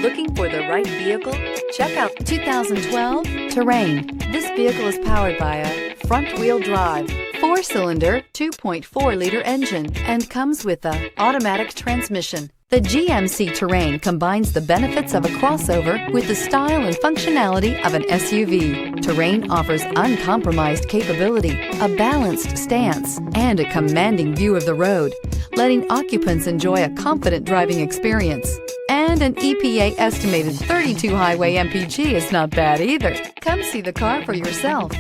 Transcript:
Looking for the right vehicle? Check out 2012 Terrain. This vehicle is powered by a front-wheel drive, 4-cylinder, 2.4-liter engine, and comes with an automatic transmission. The GMC Terrain combines the benefits of a crossover with the style and functionality of an SUV. Terrain offers uncompromised capability, a balanced stance, and a commanding view of the road, letting occupants enjoy a confident driving experience. And an EPA estimated 32 highway MPG is not bad either. Come see the car for yourself.